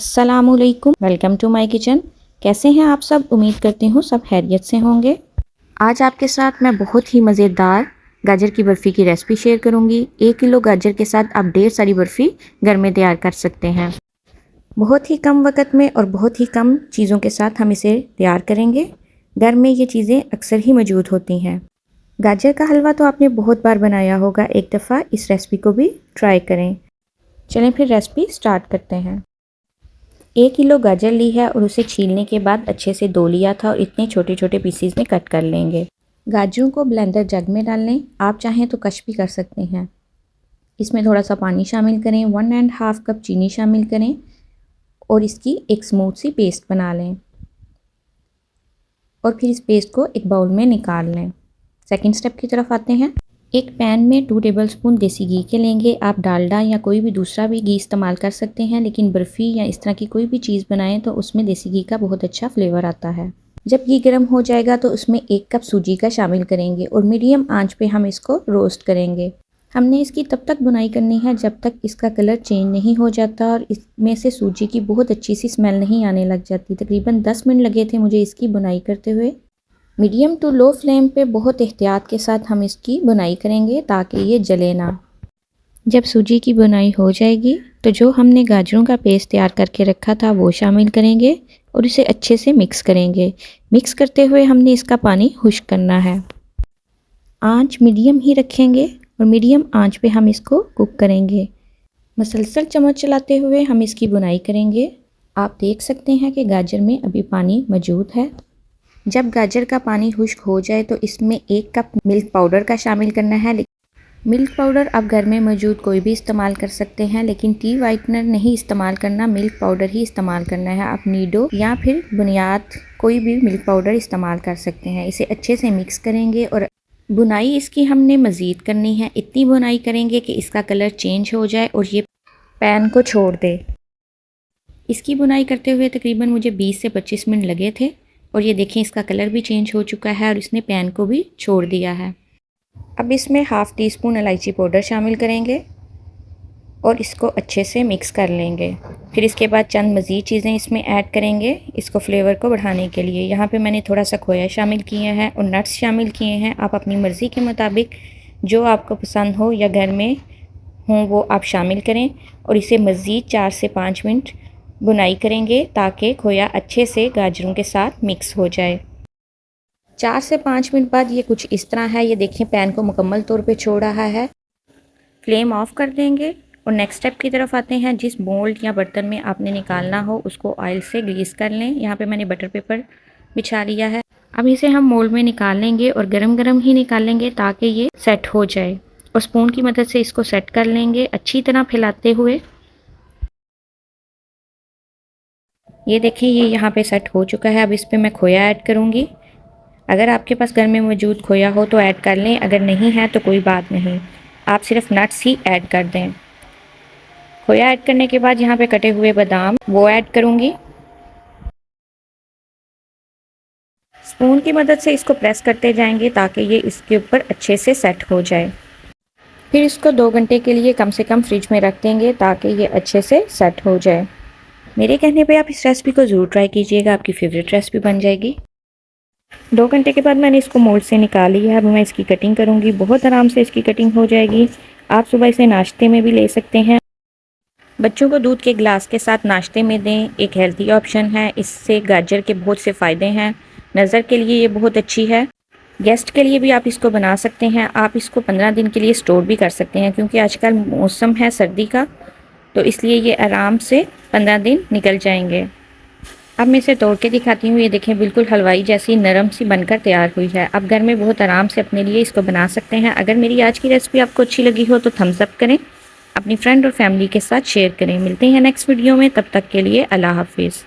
अस्सलामुअलैकुम, welcome to my kitchen. कैसे हैं आप सब? उम्मीद करती हूँ सब खैरियत से होंगे। आज आपके साथ मैं बहुत ही मज़ेदार गाजर की बर्फ़ी की रेसिपी शेयर करूँगी। 1 किलो गाजर के साथ आप ढेर सारी बर्फ़ी घर में तैयार कर सकते हैं। बहुत ही कम वक्त में और बहुत ही कम चीज़ों के साथ हम इसे तैयार करेंगे। घर में ये चीज़ें अक्सर ही मौजूद होती हैं। गाजर का हलवा तो आपने बहुत बार बनाया होगा, एक दफ़ा इस रेसिपी को भी ट्राई करें। चलें फिर रेसिपी स्टार्ट करते हैं। 1 किलो गाजर ली है और उसे छीलने के बाद अच्छे से धो लिया था और इतने छोटे छोटे पीसीज में कट कर लेंगे। गाजरों को ब्लेंडर जग में डाल लें, आप चाहें तो कश भी कर सकते हैं। इसमें थोड़ा सा पानी शामिल करें, 1.5 कप चीनी शामिल करें और इसकी एक स्मूथ सी पेस्ट बना लें और फिर इस पेस्ट को एक बाउल में निकाल लें। सेकंड स्टेप की तरफ आते हैं। एक पैन में 2 टेबलस्पून देसी घी के लेंगे। आप डालडा या कोई भी दूसरा भी घी इस्तेमाल कर सकते हैं, लेकिन बर्फ़ी या इस तरह की कोई भी चीज़ बनाएं तो उसमें देसी घी का बहुत अच्छा फ्लेवर आता है। जब घी गर्म हो जाएगा तो उसमें 1 कप सूजी का शामिल करेंगे और मीडियम आंच पे हम इसको रोस्ट करेंगे। हमने इसकी तब तक बुनाई करनी है जब तक इसका कलर चेंज नहीं हो जाता और इसमें से सूजी की बहुत अच्छी सी स्मेल नहीं आने लग जाती। तकरीबन 10 मिनट लगे थे मुझे इसकी बुनाई करते हुए। मीडियम टू लो फ्लेम पे बहुत एहतियात के साथ हम इसकी बुनाई करेंगे ताकि ये जले ना। जब सूजी की बुनाई हो जाएगी तो जो हमने गाजरों का पेस्ट तैयार करके रखा था वो शामिल करेंगे और इसे अच्छे से मिक्स करेंगे। मिक्स करते हुए हमने इसका पानी खुश्क करना है। आंच मीडियम ही रखेंगे और मीडियम आंच पे हम इसको कुक करेंगे। मसलसल चम्मच चलाते हुए हम इसकी बुनाई करेंगे। आप देख सकते हैं कि गाजर में अभी पानी मौजूद है। जब गाजर का पानी खुश्क हो जाए तो इसमें 1 कप मिल्क पाउडर का शामिल करना है। मिल्क पाउडर आप घर में मौजूद कोई भी इस्तेमाल कर सकते हैं, लेकिन टी वाइटनर नहीं इस्तेमाल करना, मिल्क पाउडर ही इस्तेमाल करना है। आप नीडो या फिर बुनियाद कोई भी मिल्क पाउडर इस्तेमाल कर सकते हैं। इसे अच्छे से मिक्स करेंगे और बुनाई इसकी हमने मज़ीद करनी है। इतनी बुनाई करेंगे कि इसका कलर चेंज हो जाए और ये पैन को छोड़ दे। इसकी बुनाई करते हुए तकरीबन मुझे 20 से 25 मिनट लगे थे और ये देखें इसका कलर भी चेंज हो चुका है और इसने पैन को भी छोड़ दिया है। अब इसमें हाफ़ टी स्पून इलायची पाउडर शामिल करेंगे और इसको अच्छे से मिक्स कर लेंगे। फिर इसके बाद चंद मज़ीद चीज़ें इसमें ऐड करेंगे इसको फ्लेवर को बढ़ाने के लिए। यहाँ पे मैंने थोड़ा सा खोया शामिल किए हैं और नट्स शामिल किए हैं। आप अपनी मर्ज़ी के मुताबिक जो आपको पसंद हो या घर में हो वो आप शामिल करें और इसे मज़ीद 4 से 5 मिनट बुनाई करेंगे ताकि खोया अच्छे से गाजरों के साथ मिक्स हो जाए। 4 से 5 मिनट बाद ये कुछ इस तरह है। ये देखें पैन को मुकम्मल तौर पे छोड़ रहा है। फ्लेम ऑफ कर देंगे और नेक्स्ट स्टेप की तरफ आते हैं। जिस मोल्ड या बर्तन में आपने निकालना हो उसको ऑयल से ग्रीस कर लें। यहाँ पे मैंने बटर पेपर बिछा लिया है। अब इसे हम मोल्ड में निकाल लेंगे और गरम गरम ही निकालेंगे ताकि ये सेट हो जाए और स्पून की मदद से इसको सेट कर लेंगे अच्छी तरह फैलाते हुए। ये देखिए ये यहाँ पे सेट हो चुका है। अब इस पे मैं खोया ऐड करूँगी। अगर आपके पास घर में मौजूद खोया हो तो ऐड कर लें, अगर नहीं है तो कोई बात नहीं, आप सिर्फ नट्स ही ऐड कर दें। खोया ऐड करने के बाद यहाँ पे कटे हुए बादाम वो ऐड करूँगी। स्पून की मदद से इसको प्रेस करते जाएंगे ताकि ये इसके ऊपर अच्छे से सेट हो जाए। फिर इसको 2 घंटे के लिए कम से कम फ्रिज में रख देंगे ताकि ये अच्छे से सेट हो जाए। मेरे कहने पे आप इस रेसिपी को ज़रूर ट्राई कीजिएगा, आपकी फेवरेट रेसिपी बन जाएगी। 2 घंटे के बाद मैंने इसको मोल्ड से निकाल लिया है। अब मैं इसकी कटिंग करूँगी। बहुत आराम से इसकी कटिंग हो जाएगी। आप सुबह इसे नाश्ते में भी ले सकते हैं। बच्चों को दूध के गिलास के साथ नाश्ते में दें, एक हेल्थी ऑप्शन है। इससे गाजर के बहुत से फ़ायदे हैं। नज़र के लिए ये बहुत अच्छी है। गेस्ट के लिए भी आप इसको बना सकते हैं। आप इसको 15 दिन के लिए स्टोर भी कर सकते हैं क्योंकि आजकल मौसम है सर्दी का, तो इसलिए ये आराम से 15 दिन निकल जाएंगे। अब मैं इसे तोड़ के दिखाती हूँ। ये देखें बिल्कुल हलवाई जैसी नरम सी बनकर तैयार हुई है। अब घर में बहुत आराम से अपने लिए इसको बना सकते हैं। अगर मेरी आज की रेसिपी आपको अच्छी लगी हो तो थम्स अप करें, अपनी फ्रेंड और फैमिली के साथ शेयर करें। मिलते हैं नेक्स्ट वीडियो में, तब तक के लिए अल्लाह हाफिज़।